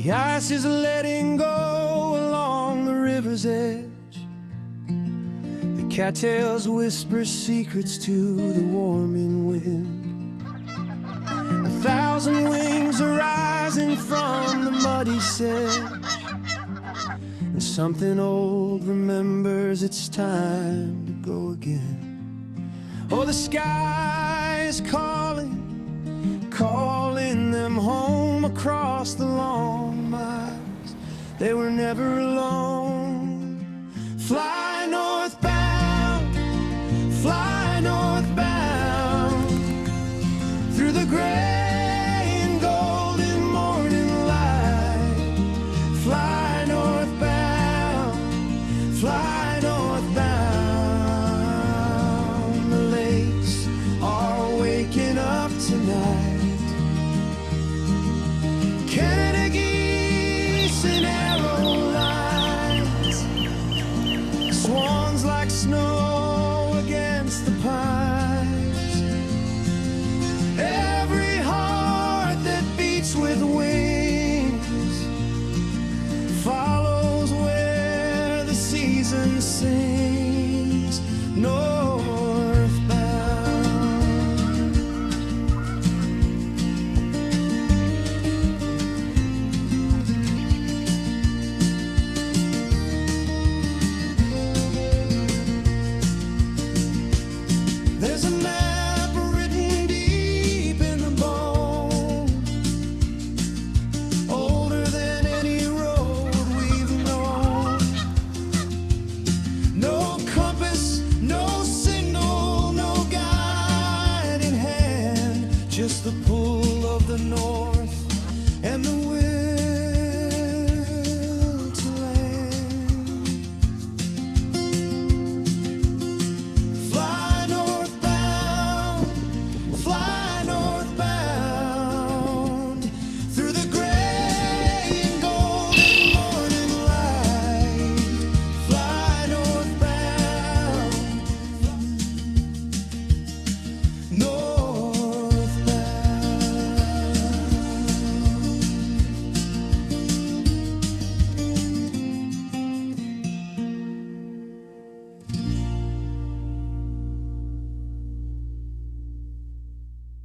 The ice is letting go along the river's edge. The cattails whisper secrets to the warming wind. 1,000 wings are rising from the muddy sedge, and something old remembers it's time to go again. Oh, the sky is calling, calling them home across the long miles. They were never alone. Fly northbound, fly northbound, through the gray and golden morning light. Fly northbound, fly northbound. The lakes are waking up tonight. Canada geese and